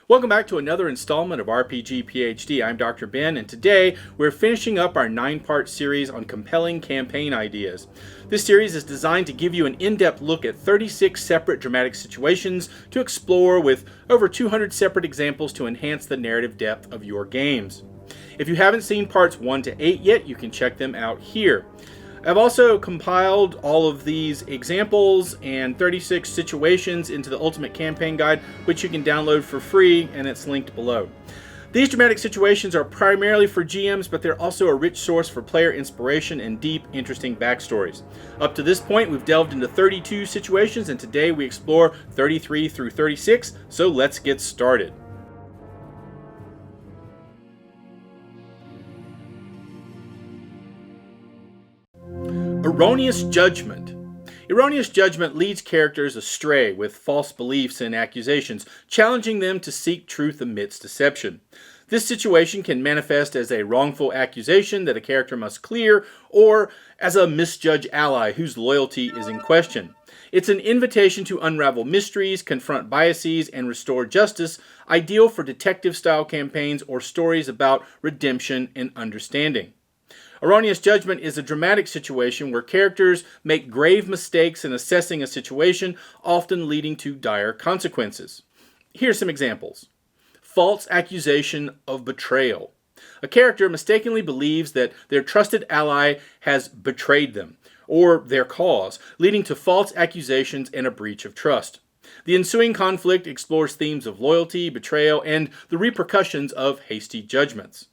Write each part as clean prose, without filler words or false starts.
Welcome back to another installment of RPG PhD. I'm Dr. Ben, and today we're finishing up our 9-part series on compelling campaign ideas. This series is designed to give you an in-depth look at 36 separate dramatic situations to explore with over 200 separate examples to enhance the narrative depth of your games. If you haven't seen parts 1 to 8 yet, you can check them out here. I've also compiled all of these examples and 36 situations into the Ultimate Campaign Guide, which you can download for free, and it's linked below. These dramatic situations are primarily for GMs, but they're also a rich source for player inspiration and deep, interesting backstories. Up to this point, we've delved into 32 situations, and today we explore 33 through 36, so let's get started. Erroneous judgment. Erroneous judgment leads characters astray with false beliefs and accusations, challenging them to seek truth amidst deception. This situation can manifest as a wrongful accusation that a character must clear, or as a misjudged ally whose loyalty is in question. It's an invitation to unravel mysteries, confront biases, and restore justice, ideal for detective-style campaigns or stories about redemption and understanding. Erroneous judgment is a dramatic situation where characters make grave mistakes in assessing a situation, often leading to dire consequences. Here's some examples. False accusation of betrayal. A character mistakenly believes that their trusted ally has betrayed them, or their cause, leading to false accusations and a breach of trust. The ensuing conflict explores themes of loyalty, betrayal, and the repercussions of hasty judgments.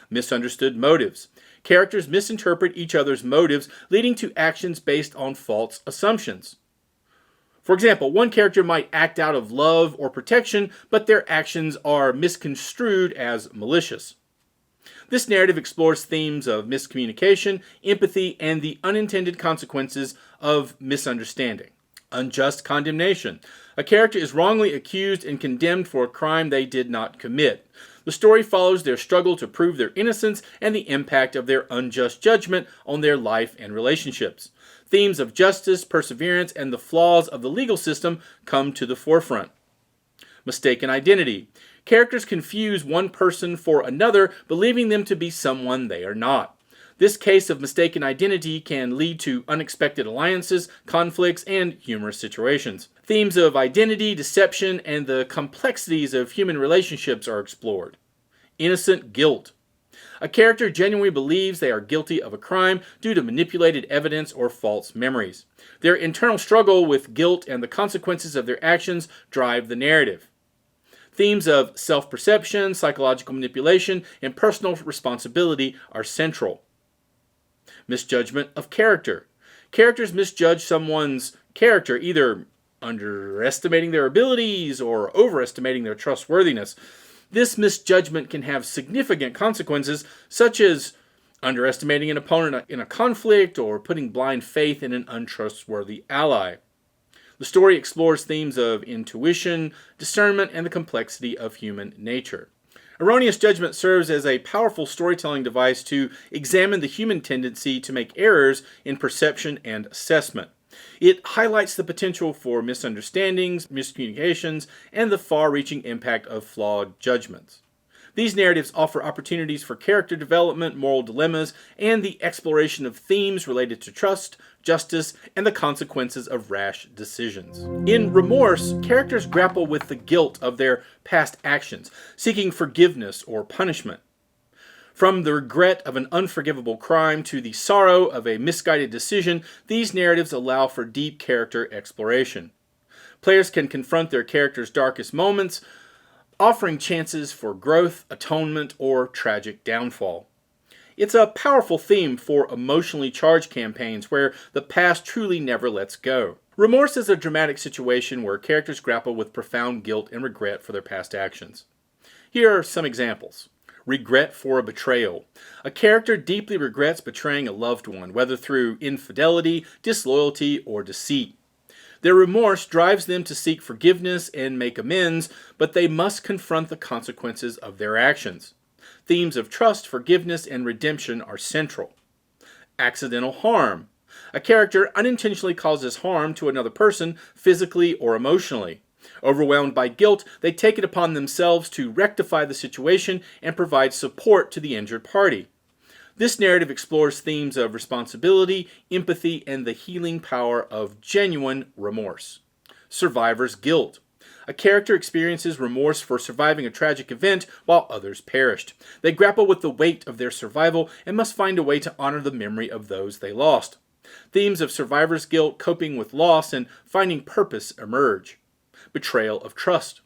Misunderstood motives. Characters misinterpret each other's motives, leading to actions based on false assumptions. For example, one character might act out of love or protection, but their actions are misconstrued as malicious. This narrative explores themes of miscommunication, empathy, and the unintended consequences of misunderstanding. Unjust condemnation. A character is wrongly accused and condemned for a crime they did not commit. The story follows their struggle to prove their innocence and the impact of their unjust judgment on their life and relationships. Themes of justice, perseverance, and the flaws of the legal system come to the forefront. Mistaken identity. Characters confuse one person for another, believing them to be someone they are not. This case of mistaken identity can lead to unexpected alliances, conflicts, and humorous situations. Themes of identity, deception, and the complexities of human relationships are explored. Innocent guilt. A character genuinely believes they are guilty of a crime due to manipulated evidence or false memories. Their internal struggle with guilt and the consequences of their actions drive the narrative. Themes of self-perception, psychological manipulation, and personal responsibility are central. Misjudgment of character. Characters misjudge someone's character, either underestimating their abilities or overestimating their trustworthiness. This misjudgment can have significant consequences, such as underestimating an opponent in a conflict or putting blind faith in an untrustworthy ally. The story explores themes of intuition, discernment, and the complexity of human nature. Erroneous judgment serves as a powerful storytelling device to examine the human tendency to make errors in perception and assessment. It highlights the potential for misunderstandings, miscommunications, and the far-reaching impact of flawed judgments. These narratives offer opportunities for character development, moral dilemmas, and the exploration of themes related to trust, justice, and the consequences of rash decisions. In Remorse, characters grapple with the guilt of their past actions, seeking forgiveness or punishment. From the regret of an unforgivable crime to the sorrow of a misguided decision, these narratives allow for deep character exploration. Players can confront their characters' darkest moments, offering chances for growth, atonement, or tragic downfall. It's a powerful theme for emotionally charged campaigns where the past truly never lets go. Remorse is a dramatic situation where characters grapple with profound guilt and regret for their past actions. Here are some examples. Regret for a betrayal. A character deeply regrets betraying a loved one, whether through infidelity, disloyalty, or deceit. Their remorse drives them to seek forgiveness and make amends, but they must confront the consequences of their actions. Themes of trust, forgiveness, and redemption are central. Accidental harm. A character unintentionally causes harm to another person, physically or emotionally. Overwhelmed by guilt, they take it upon themselves to rectify the situation and provide support to the injured party. This narrative explores themes of responsibility, empathy, and the healing power of genuine remorse. Survivor's guilt. A character experiences remorse for surviving a tragic event while others perished. They grapple with the weight of their survival and must find a way to honor the memory of those they lost. Themes of survivor's guilt, coping with loss, and finding purpose emerge. Betrayal of trust.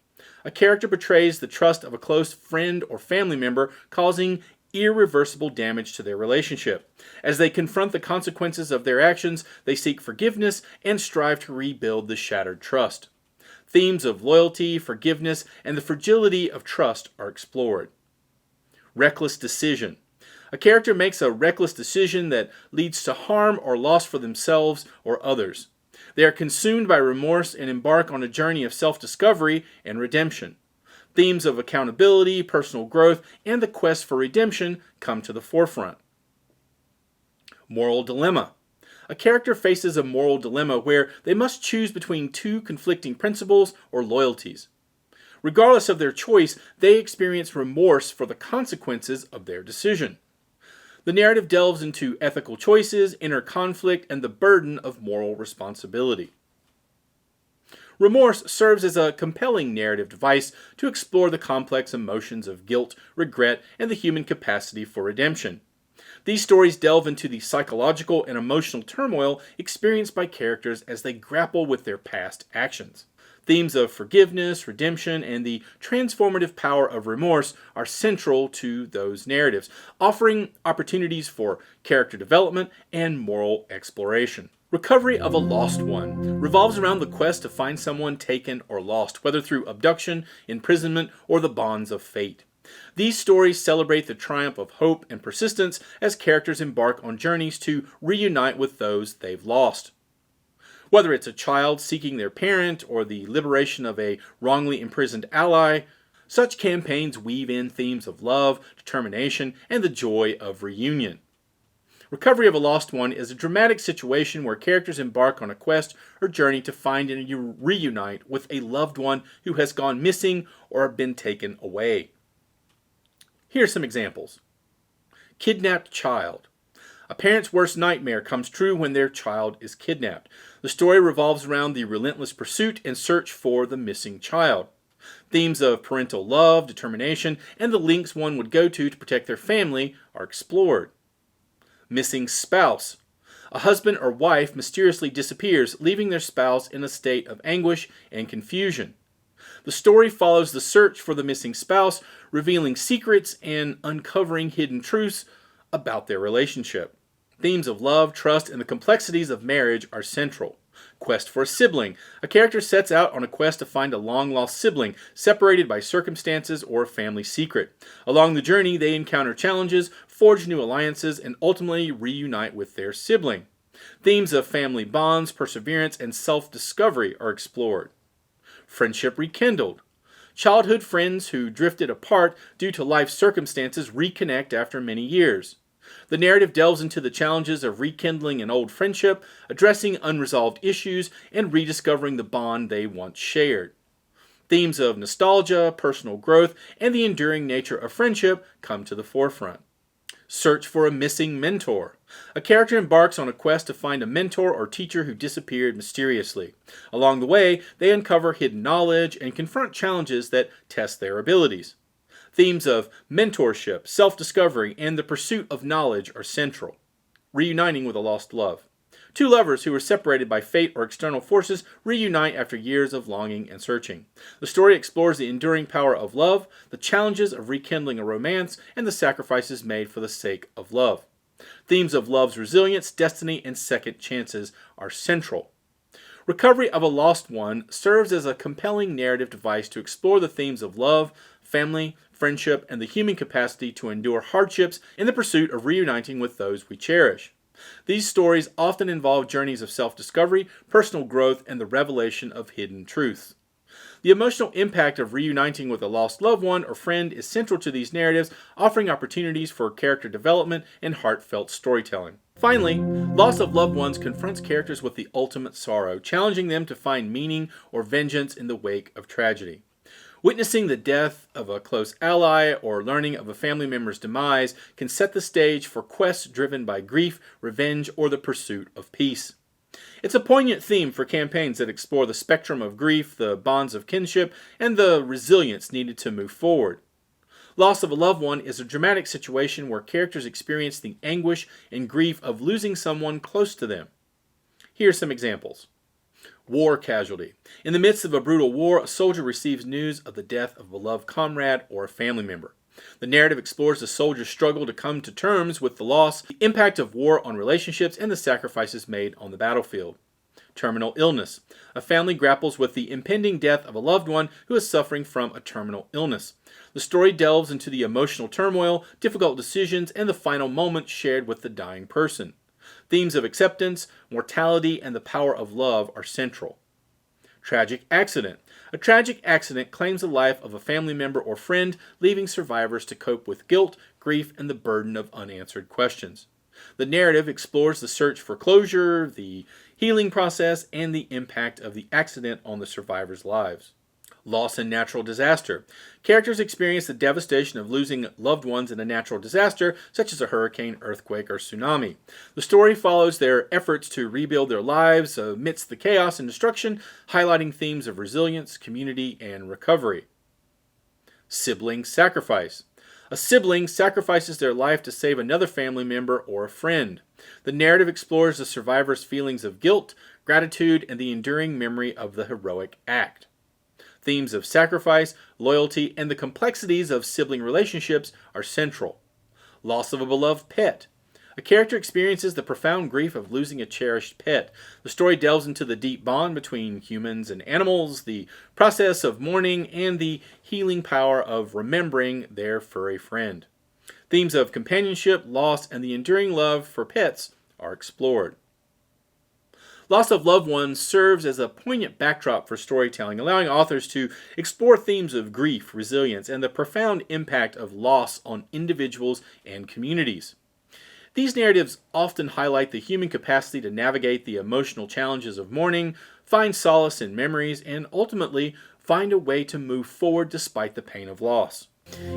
A character betrays the trust of a close friend or family member, causing irreversible damage to their relationship. As they confront the consequences of their actions, they seek forgiveness and strive to rebuild the shattered trust. Themes of loyalty, forgiveness, and the fragility of trust are explored. Reckless decision. A character makes a reckless decision that leads to harm or loss for themselves or others. They are consumed by remorse and embark on a journey of self-discovery and redemption. Themes of accountability, personal growth, and the quest for redemption come to the forefront. Moral dilemma. A character faces a moral dilemma where they must choose between two conflicting principles or loyalties. Regardless of their choice, they experience remorse for the consequences of their decision. The narrative delves into ethical choices, inner conflict, and the burden of moral responsibility. Remorse serves as a compelling narrative device to explore the complex emotions of guilt, regret, and the human capacity for redemption. These stories delve into the psychological and emotional turmoil experienced by characters as they grapple with their past actions. Themes of forgiveness, redemption, and the transformative power of remorse are central to those narratives, offering opportunities for character development and moral exploration. Recovery of a lost one revolves around the quest to find someone taken or lost, whether through abduction, imprisonment, or the bonds of fate. These stories celebrate the triumph of hope and persistence as characters embark on journeys to reunite with those they've lost. Whether it's a child seeking their parent or the liberation of a wrongly imprisoned ally, such campaigns weave in themes of love, determination, and the joy of reunion. Recovery of a lost one is a dramatic situation where characters embark on a quest or journey to find and reunite with a loved one who has gone missing or been taken away. Here are some examples. Kidnapped child. A parent's worst nightmare comes true when their child is kidnapped. The story revolves around the relentless pursuit and search for the missing child. Themes of parental love, determination, and the lengths one would go to protect their family are explored. Missing spouse. A husband or wife mysteriously disappears, leaving their spouse in a state of anguish and confusion. The story follows the search for the missing spouse, revealing secrets and uncovering hidden truths about their relationship. Themes of love, trust, and the complexities of marriage are central. Quest for a sibling. A character sets out on a quest to find a long-lost sibling, separated by circumstances or a family secret. Along the journey, they encounter challenges, forge new alliances, and ultimately reunite with their sibling. Themes of family bonds, perseverance, and self-discovery are explored. Friendship rekindled. Childhood friends who drifted apart due to life circumstances reconnect after many years. The narrative delves into the challenges of rekindling an old friendship, addressing unresolved issues, and rediscovering the bond they once shared. Themes of nostalgia, personal growth, and the enduring nature of friendship come to the forefront. Search for a missing mentor. A character embarks on a quest to find a mentor or teacher who disappeared mysteriously. Along the way, they uncover hidden knowledge and confront challenges that test their abilities. Themes of mentorship, self-discovery, and the pursuit of knowledge are central. Reuniting with a lost love. Two lovers who were separated by fate or external forces reunite after years of longing and searching. The story explores the enduring power of love, the challenges of rekindling a romance, and the sacrifices made for the sake of love. Themes of love's resilience, destiny, and second chances are central. Recovery of a lost one serves as a compelling narrative device to explore the themes of love, family, friendship, and the human capacity to endure hardships in the pursuit of reuniting with those we cherish. These stories often involve journeys of self-discovery, personal growth, and the revelation of hidden truths. The emotional impact of reuniting with a lost loved one or friend is central to these narratives, offering opportunities for character development and heartfelt storytelling. Finally, loss of loved ones confronts characters with the ultimate sorrow, challenging them to find meaning or vengeance in the wake of tragedy. Witnessing the death of a close ally or learning of a family member's demise can set the stage for quests driven by grief, revenge, or the pursuit of peace. It's a poignant theme for campaigns that explore the spectrum of grief, the bonds of kinship, and the resilience needed to move forward. Loss of a loved one is a dramatic situation where characters experience the anguish and grief of losing someone close to them. Here are some examples. War casualty. In the midst of a brutal war, a soldier receives news of the death of a beloved comrade or a family member. The narrative explores the soldier's struggle to come to terms with the loss, the impact of war on relationships, and the sacrifices made on the battlefield. Terminal illness. A family grapples with the impending death of a loved one who is suffering from a terminal illness. The story delves into the emotional turmoil, difficult decisions, and the final moments shared with the dying person. Themes of acceptance, mortality, and the power of love are central. Tragic accident. A tragic accident claims the life of a family member or friend, leaving survivors to cope with guilt, grief, and the burden of unanswered questions. The narrative explores the search for closure, the healing process, and the impact of the accident on the survivors' lives. Loss and natural disaster. Characters experience the devastation of losing loved ones in a natural disaster, such as a hurricane, earthquake, or tsunami. The story follows their efforts to rebuild their lives amidst the chaos and destruction, highlighting themes of resilience, community, and recovery. Sibling sacrifice. A sibling sacrifices their life to save another family member or a friend. The narrative explores the survivor's feelings of guilt, gratitude, and the enduring memory of the heroic act. Themes of sacrifice, loyalty, and the complexities of sibling relationships are central. Loss of a beloved pet. A character experiences the profound grief of losing a cherished pet. The story delves into the deep bond between humans and animals, the process of mourning, and the healing power of remembering their furry friend. Themes of companionship, loss, and the enduring love for pets are explored. Loss of loved ones serves as a poignant backdrop for storytelling, allowing authors to explore themes of grief, resilience, and the profound impact of loss on individuals and communities. These narratives often highlight the human capacity to navigate the emotional challenges of mourning, find solace in memories, and ultimately find a way to move forward despite the pain of loss.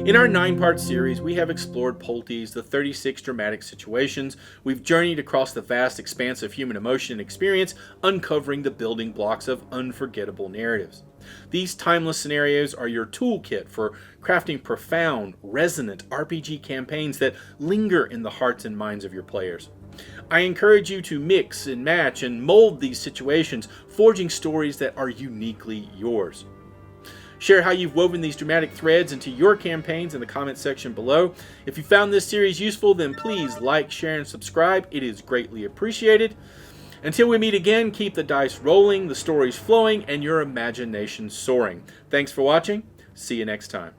In our 9-part series, we have explored Pulte's The 36 Dramatic Situations. We've journeyed across the vast expanse of human emotion and experience, uncovering the building blocks of unforgettable narratives. These timeless scenarios are your toolkit for crafting profound, resonant RPG campaigns that linger in the hearts and minds of your players. I encourage you to mix and match and mold these situations, forging stories that are uniquely yours. Share how you've woven these dramatic threads into your campaigns in the comments section below. If you found this series useful, then please like, share, and subscribe. It is greatly appreciated. Until we meet again, keep the dice rolling, the stories flowing, and your imagination soaring. Thanks for watching. See you next time.